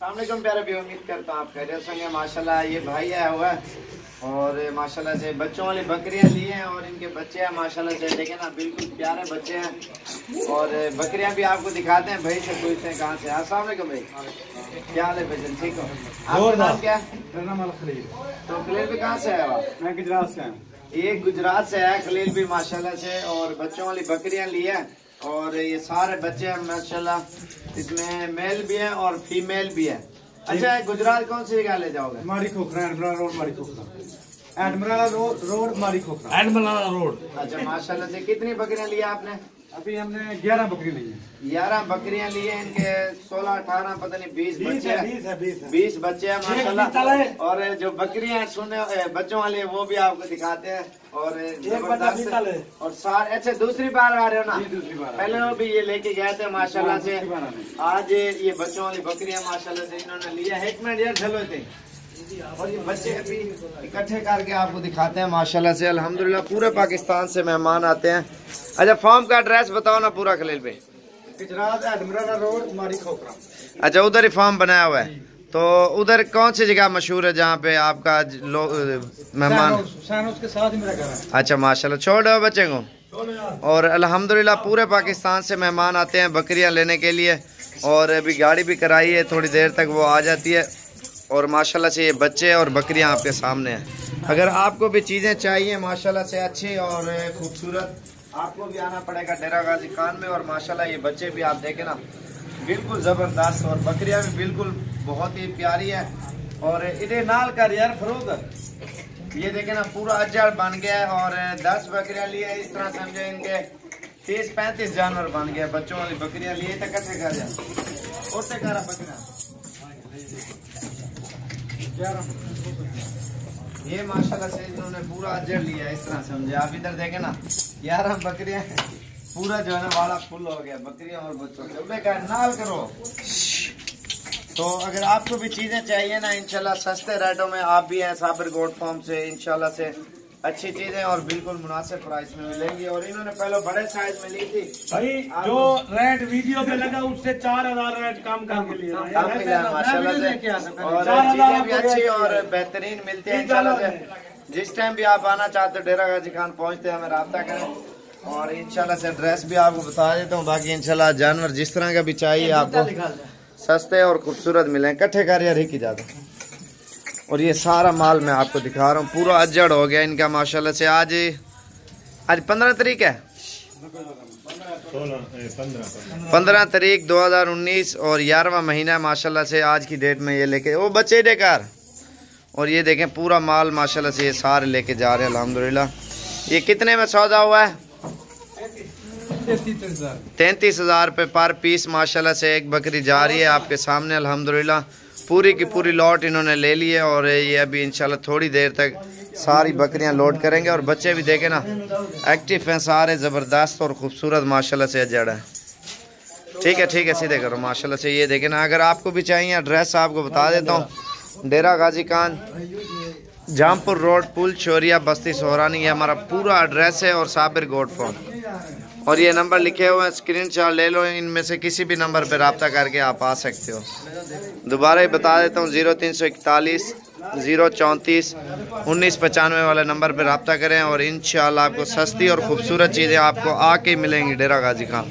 अस्सलामुअलैकुम प्यारे भी, उम्मीद करता हूँ आप खैरियत से होंगे। माशाल्लाह ये भाई आया हुआ है और माशाल्लाह से बच्चों वाली बकरियां ली हैं और इनके बच्चे हैं माशाल्लाह से, देखें ना बिल्कुल प्यारे बच्चे हैं। और बकरियां भी आपको दिखाते हैं, भाई से पूछते हैं कहाँ से। अस्सलाम वालेकुम भाई, क्या हाल है भाई? ठीक हो? आपका नाम क्या है? मेरा नाम खलील। तो खलील भी कहाँ से आया? मैं गुजरात से हूँ। ये गुजरात से आया खलील भी माशाल्लाह से, और बच्चों वाली बकरियां ली है और ये सारे बच्चे हैं माशाल्लाह, इसमें मेल भी है और फीमेल भी है। अच्छा, गुजरात कौन सी जगह ले जाओगे? मारी खोखरा, एडमराला रोड, मारी खोखरा, एडमराला रोड, मारी खोखरा, एडमराला रोड। अच्छा माशाल्लाह से, कितनी बकरियां ली आपने? अभी हमने 11 बकरी ली है। 11 बकरियां ली हैं। इनके 16, 18 पता नहीं 20 बच्चे हैं। 20 बच्चे हैं माशाल्लाह। और जो बकरियां सुने बच्चों वाली वो भी आपको दिखाते हैं और जबरदस्त। और सारे अच्छा दूसरी बार आ रहे हो ना? दूसरी बार। पहले वो भी ये लेके गए थे माशाल्लाह से। आज ये बच्चों वाली बकरियां माशाल्लाह से इन्होंने लिया। 1 मिनट यार चलो थे। और ये बच्चे अभी इकट्ठे करके आपको दिखाते हैं माशाल्लाह से। अल्हम्दुलिल्लाह पूरे पाकिस्तान से मेहमान आते हैं। अच्छा, फार्म का एड्रेस बताओ ना पूरा खलील पे। गुजरात एडमराला रोड, मारी खोखरा। अच्छा, उधर ही फार्म बनाया हुआ है। तो उधर कौन सी जगह मशहूर है जहाँ पे आपका मेहमान? उसके साथ ही मेरा घर है। अच्छा माशाल्लाह, छोड़ दो बच्चे को। और अल्हम्दुलिल्लाह पूरे पाकिस्तान से मेहमान आते हैं बकरियां लेने के लिए। और अभी गाड़ी भी कराई है, थोड़ी देर तक वो आ जाती है। और माशाल्लाह से ये बच्चे और बकरियां आपके सामने हैं। अगर आपको भी चीज़ें चाहिए माशाल्लाह से अच्छी और खूबसूरत, आपको भी आना पड़ेगा डेरा गाजी खान में। और माशाल्लाह ये बच्चे भी आप देखें ना बिल्कुल ज़बरदस्त, और बकरियां भी बिल्कुल बहुत ही प्यारी है। और इधर नाल कर यार फरोग, ये देखें ना पूरा अजड़ बन गया है। और 10 बकरियां लिए, इस तरह समझे इनके 30-35 जानवर बन गए। बच्चों वाली बकरियां लिए तो कैसे कर जाए और करा बकरियां ये माशाल्लाह से इन्होंने पूरा अजड़ लिया है, इस तरह समझे। आप इधर देखें ना 11 बकरियां, पूरा जो है ना वाला फुल हो गया बकरियां और बच्चों से। नाल करो। तो अगर आपको भी चीजें चाहिए ना इंशाल्लाह सस्ते रेटों में, आप भी हैं साबिर गोट फार्म से, इंशाल्लाह से अच्छी चीजें और बिल्कुल मुनासिब प्राइस में मिलेंगी। और इन्होंने पहले बड़े साइज में ली थी भाई, जो रेट वीडियो पे लगा उससे 4000 रेट कम करके लिया माशाल्लाह से। और चीजें भी अच्छी और बेहतरीन मिलती है इंशाल्लाह से। जिस टाइम भी आप आना चाहते हो डेरा गाजी खान पहुंचते हैं, हमें रब्ता करें। और इंशाल्लाह से एड्रेस भी आपको बता देता हूँ। बाकी इंशाल्लाह जानवर जिस तरह का भी चाहिए आपको सस्ते और खूबसूरत मिले। इकट्ठे कर यार की ज्यादा। और ये सारा माल मैं आपको दिखा रहा हूँ, पूरा अजड़ हो गया इनका माशाल्लाह से। आज 15 तारीख है, 15 तारीख 2019 और 11वां महीना है माशाल्लाह से। आज की डेट में ये लेके वो बच्चे देकर, और ये देखें पूरा माल माशाल्लाह से ये सारे लेके जा रहे हैं अल्हम्दुलिल्लाह। ये कितने में सौदा हुआ है? 33,000 रुपये पर पीस माशाल्लाह से। एक बकरी जा रही है आपके सामने अल्हम्दुलिल्लाह। पूरी की पूरी लॉट इन्होंने ले ली है और ये अभी इंशाल्लाह थोड़ी देर तक सारी बकरियां लोड करेंगे। और बच्चे भी देखे ना एक्टिव हैं सारे, ज़बरदस्त और ख़ूबसूरत माशाल्लाह से अजड़ है। ठीक है सीधे करो माशाल्लाह से। ये देखे ना, अगर आपको भी चाहिए एड्रेस आपको बता देता हूँ। डेरा गाजी खान, जामपुर रोड, पुल शोरिया, बस्ती सोहरानी, ये हमारा पूरा एड्रेस है। और साबिर गोट फार्म, और ये नंबर लिखे हुए हैं, स्क्रीनशॉट ले लो। इनमें से किसी भी नंबर पर रब्ता करके आप आ सकते हो। दोबारा ही बता देता हूँ, 0341 034 1995 वाले नंबर पर रब्ता करें। और इंशाल्लाह आपको सस्ती और खूबसूरत चीज़ें आपको आके मिलेंगी डेरा गाजी खान।